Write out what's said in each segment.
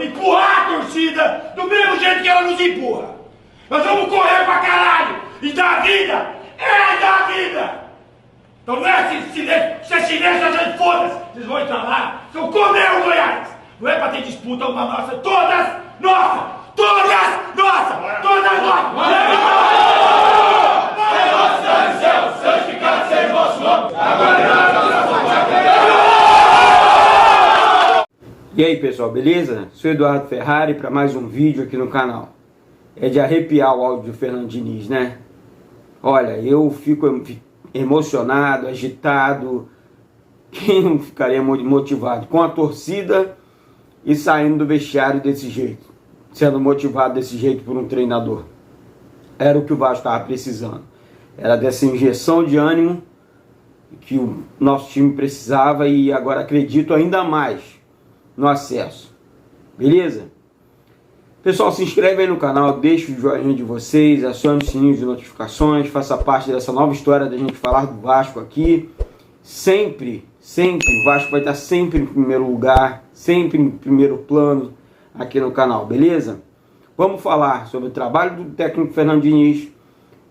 empurrar a torcida do mesmo jeito que ela nos empurra. Nós vamos correr pra caralho e dar vida, dar vida. Então não é esse silêncio, se é silêncio, a gente foda-se. Vocês vão entrar lá, vão comer o Goiás. Não é pra ter disputa uma nossa, todas nossas, todas nossas, todas nossas. Santificado seja o vosso nome. E aí pessoal, beleza? Sou Eduardo Ferrari para mais um vídeo aqui no canal. É de arrepiar o áudio do Fernando Diniz, né? Olha, eu fico emocionado, agitado. Quem não ficaria motivado com a torcida e saindo do vestiário desse jeito, sendo motivado desse jeito por um treinador? Era o que o Vasco estava precisando. Era dessa injeção de ânimo que o nosso time precisava e agora acredito ainda mais no acesso. Beleza? Pessoal, se inscreve aí no canal, deixa o joinha de vocês, acione o sininho de notificações, faça parte dessa nova história da gente falar do Vasco aqui. Sempre o Vasco vai estar sempre em primeiro lugar, sempre em primeiro plano aqui no canal, beleza? Vamos falar sobre o trabalho do técnico Fernando Diniz,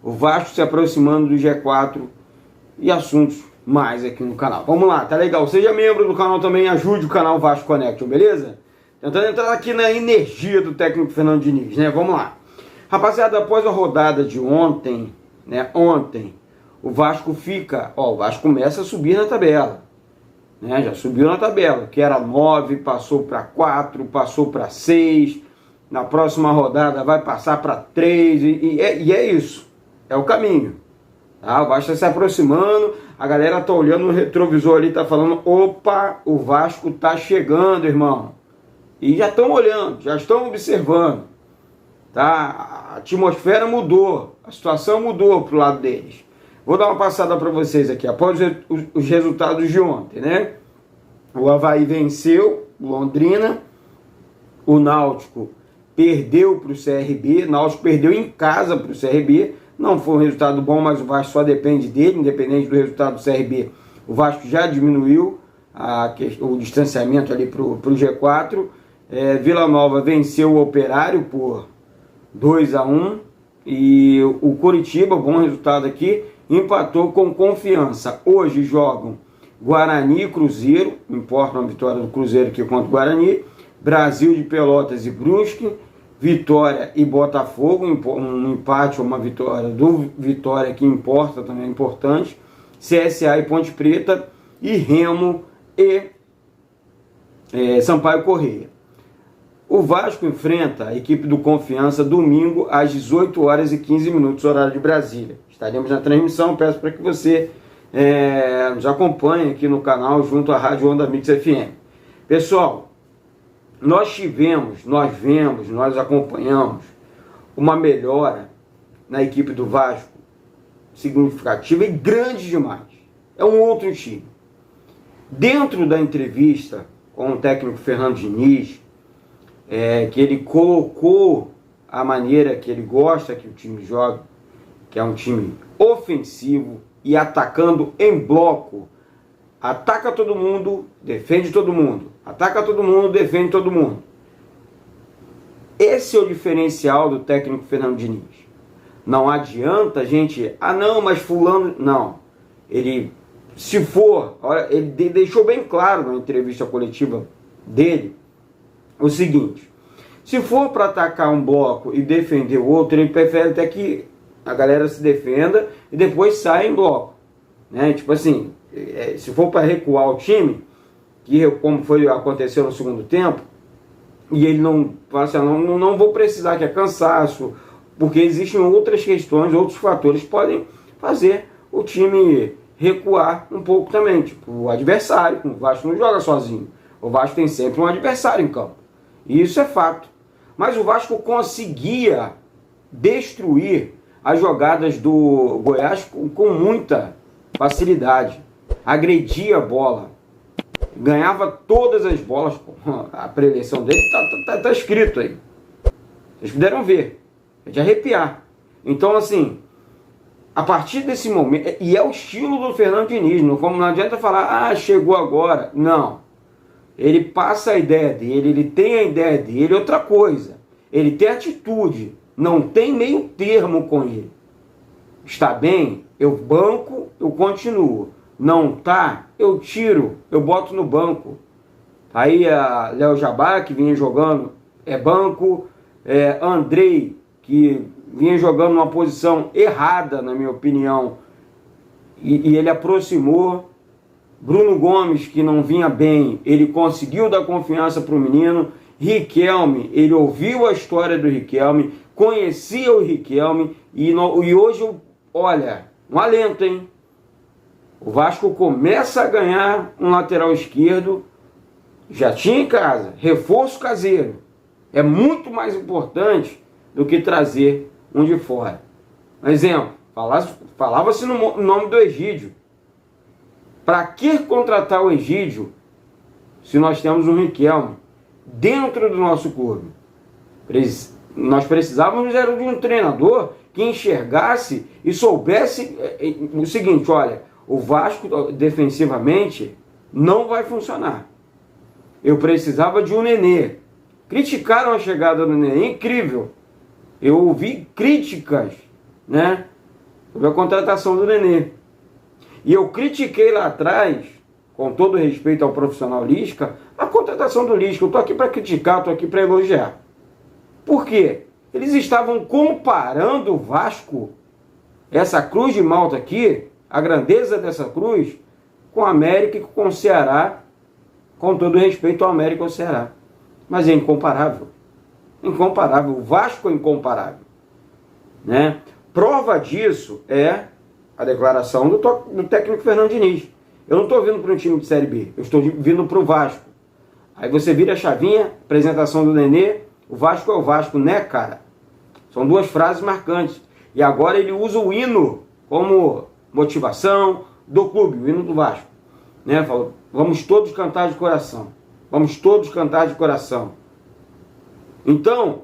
o Vasco se aproximando do G4 e assuntos mais aqui no canal. Vamos lá, tá legal? Seja membro do canal também, ajude o canal Vasco Connection, beleza? Tentando entrar aqui na energia do técnico Fernando Diniz, né? Vamos lá. Rapaziada, após a rodada de ontem, né? Ontem, o Vasco o Vasco começa a subir na tabela, né? Já subiu na tabela, que era 9, passou para 4, passou para 6, na próxima rodada vai passar para 3, e é isso, é o caminho. Tá? O Vasco está se aproximando, a galera tá olhando no retrovisor ali, tá falando, opa, o Vasco tá chegando, irmão. E já estão olhando, já estão observando. Tá? A atmosfera mudou, a situação mudou pro lado deles. Vou dar uma passada para vocês aqui, após os resultados de ontem, né? O Avaí venceu o Londrina, o Náutico perdeu para o CRB, o Náutico perdeu em casa para o CRB, não foi um resultado bom, mas o Vasco só depende dele, independente do resultado do CRB. O Vasco já diminuiu o distanciamento ali para o G4. Vila Nova venceu o Operário por 2-1. E o Coritiba, bom resultado aqui, empatou com Confiança. Hoje jogam Guarani e Cruzeiro, importa uma vitória do Cruzeiro aqui contra o Guarani. Brasil de Pelotas e Brusque. Vitória e Botafogo, um empate ou uma vitória do Vitória que importa, também é importante. CSA e Ponte Preta, e Remo e Sampaio Corrêa. O Vasco enfrenta a equipe do Confiança domingo às 18 horas e 15 minutos, horário de Brasília. Estaremos na transmissão, peço para que você nos acompanhe aqui no canal junto à Rádio Onda Mix FM. Pessoal, nós acompanhamos uma melhora na equipe do Vasco significativa e grande demais. É um outro time. Dentro da entrevista com o técnico Fernando Diniz, que ele colocou a maneira que ele gosta que o time jogue, que é um time ofensivo e atacando em bloco. Ataca todo mundo, defende todo mundo. Ataca todo mundo, defende todo mundo. Esse é o diferencial do técnico Fernando Diniz. Não adianta a gente, não, mas fulano... Não. Ele, se for... Olha, ele deixou bem claro na entrevista coletiva dele o seguinte: se for para atacar um bloco e defender o outro, ele prefere até que a galera se defenda e depois saia em bloco. Né? Tipo assim, se for para recuar o time, como aconteceu no segundo tempo, e ele não fala assim, não vou precisar, que é cansaço, porque existem outras questões, outros fatores que podem fazer o time recuar um pouco também, tipo o adversário. O Vasco não joga sozinho, o Vasco tem sempre um adversário em campo, e isso é fato. Mas o Vasco conseguia destruir as jogadas do Goiás com muita facilidade, agredia a bola, ganhava todas as bolas. A preleção dele tá escrito aí, vocês puderam ver, é de arrepiar. Então assim, a partir desse momento, e é o estilo do Fernando Diniz, não adianta falar, chegou agora, não. ele passa a ideia dele, ele tem a ideia dele, outra coisa, ele tem atitude, não tem meio termo com ele. Está bem, eu banco, eu continuo. Não tá, eu tiro, eu boto no banco. Aí a Léo Jabá, que vinha jogando, é banco. Andrei, que vinha jogando numa posição errada, na minha opinião, e ele aproximou. Bruno Gomes, que não vinha bem, ele conseguiu dar confiança para o menino. Riquelme, ele ouviu a história do Riquelme, conhecia o Riquelme, e hoje, olha, um alento, hein? O Vasco começa a ganhar um lateral esquerdo, já tinha em casa, reforço caseiro. É muito mais importante do que trazer um de fora. Um exemplo, falava-se no nome do Egídio. Para que contratar o Egídio se nós temos um Riquelme dentro do nosso clube? Nós precisávamos de um treinador que enxergasse e soubesse o seguinte: olha, o Vasco defensivamente não vai funcionar. Eu precisava de um Nenê. Criticaram a chegada do Nenê, incrível. Eu ouvi críticas, né, sobre a contratação do Nenê. E eu critiquei lá atrás, com todo respeito ao profissional Lisca, a contratação do Lisca. Eu estou aqui para criticar, estou aqui para elogiar. Por quê? Eles estavam comparando o Vasco, essa cruz de Malta aqui, a grandeza dessa cruz, com a América e com o Ceará, com todo respeito ao América e ao Ceará. Mas é incomparável. Incomparável. O Vasco é incomparável, né? Prova disso é a declaração do técnico Fernando Diniz. Eu não estou vindo para um time de Série B, eu estou vindo para o Vasco. Aí você vira a chavinha, apresentação do Nenê, o Vasco é o Vasco, né, cara? São duas frases marcantes. E agora ele usa o hino como motivação do clube, o hino do Vasco, né? Fala, vamos todos cantar de coração. Vamos todos cantar de coração. Então,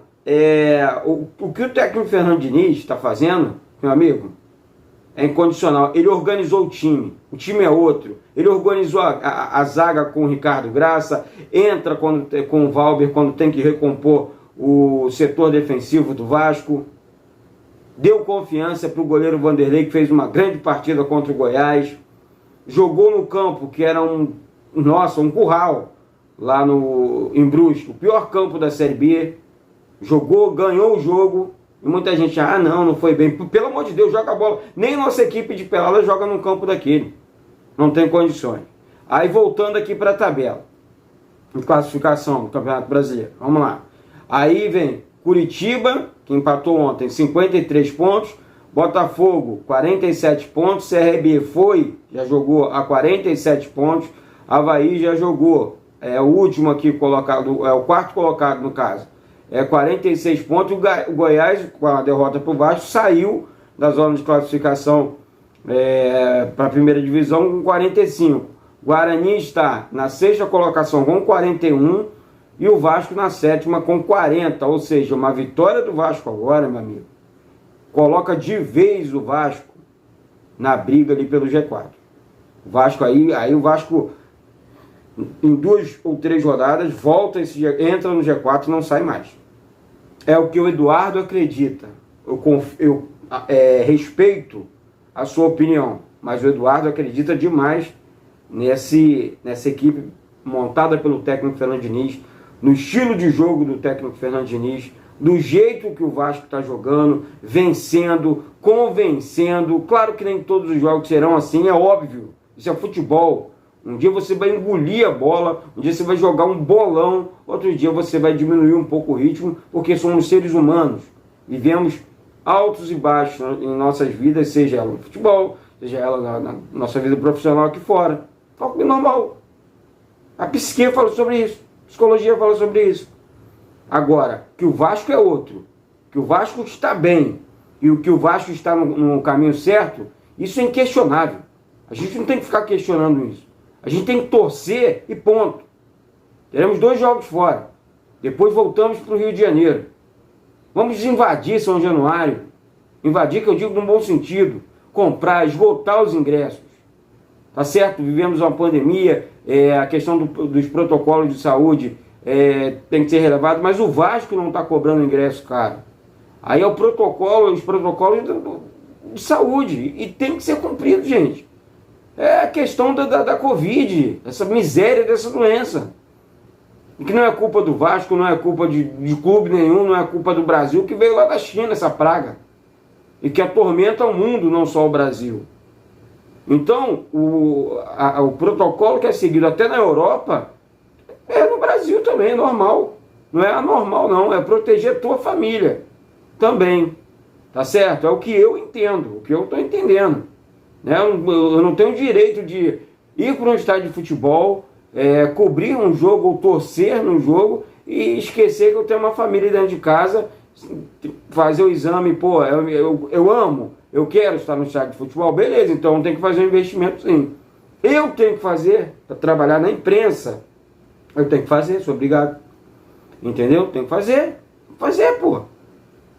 o que o técnico Fernando Diniz está fazendo, meu amigo, é incondicional. Ele organizou o time é outro. Ele organizou a zaga com o Ricardo Graça, entra com o Valber quando tem que recompor o setor defensivo do Vasco. Deu confiança para o goleiro Vanderlei, que fez uma grande partida contra o Goiás. Jogou no campo, que era um curral, lá em Brusque, o pior campo da Série B. Jogou, ganhou o jogo. E muita gente, não foi bem. Pelo amor de Deus, joga a bola. Nem nossa equipe de pelada joga num campo daquele. Não tem condições. Aí voltando aqui para a tabela de classificação do Campeonato Brasileiro. Vamos lá. Aí vem Curitiba, que empatou ontem, 53 pontos. Botafogo, 47 pontos. CRB já jogou a 47 pontos. Avaí já jogou. É o último aqui colocado, é o quarto colocado no caso. 46 pontos. O Goiás, com a derrota para o Vasco, saiu da zona de classificação para a primeira divisão com 45. Guarani está na sexta colocação com 41 e o Vasco na sétima com 40. Ou seja, uma vitória do Vasco agora, meu amigo, coloca de vez o Vasco na briga ali pelo G4. O Vasco aí o Vasco, em 2 ou 3 rodadas, entra no G4 e não sai mais. É o que o Eduardo acredita. Eu respeito a sua opinião, mas o Eduardo acredita demais nessa equipe montada pelo técnico Fernando Diniz, no estilo de jogo do técnico Fernando Diniz, do jeito que o Vasco está jogando, vencendo, convencendo. Claro que nem todos os jogos serão assim, é óbvio. Isso é futebol. Um dia você vai engolir a bola, um dia você vai jogar um bolão, outro dia você vai diminuir um pouco o ritmo, porque somos seres humanos. Vivemos altos e baixos em nossas vidas, seja ela no futebol, seja ela na nossa vida profissional aqui fora. Algo normal. A psique fala sobre isso, a psicologia fala sobre isso. Agora, que o Vasco é outro, que o Vasco está bem e o que o Vasco está no caminho certo, isso é inquestionável. A gente não tem que ficar questionando isso. A gente tem que torcer e ponto. Teremos 2 jogos fora. Depois voltamos para o Rio de Janeiro. Vamos invadir São Januário. Invadir, que eu digo no bom sentido. Comprar, esgotar os ingressos. tá certo? Vivemos uma pandemia, a questão dos protocolos de saúde tem que ser relevado, mas o Vasco não está cobrando ingresso caro. Aí é os protocolos de saúde, e tem que ser cumprido, gente. É a questão da Covid, essa miséria dessa doença. E que não é culpa do Vasco, não é culpa de clube nenhum, não é culpa do Brasil, que veio lá da China essa praga. E que atormenta o mundo, não só o Brasil. Então, o protocolo que é seguido até na Europa, é no Brasil também, é normal. Não é anormal não, é proteger a tua família também. Tá certo? É o que eu entendo, o que eu estou entendendo. Né? Eu não tenho direito de ir para um estádio de futebol, cobrir um jogo ou torcer no jogo e esquecer que eu tenho uma família dentro de casa, fazer o exame, pô, eu amo, eu quero estar no estádio de futebol, beleza, então tem que fazer um investimento sim. Eu tenho que fazer, para trabalhar na imprensa, eu tenho que fazer, sou obrigado. Entendeu? Tenho que fazer, pô.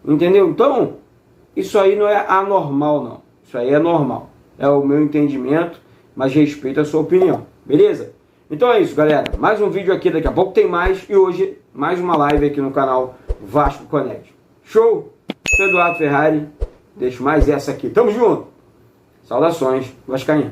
Entendeu? Então, isso aí não é anormal não, isso aí é normal. É o meu entendimento, mas respeito a sua opinião, beleza? Então é isso, galera. Mais um vídeo aqui, daqui a pouco tem mais. E hoje, mais uma live aqui no canal Vasco Connect. Show? Sou Eduardo Ferrari. Deixo mais essa aqui. Tamo junto. Saudações, vascaíno.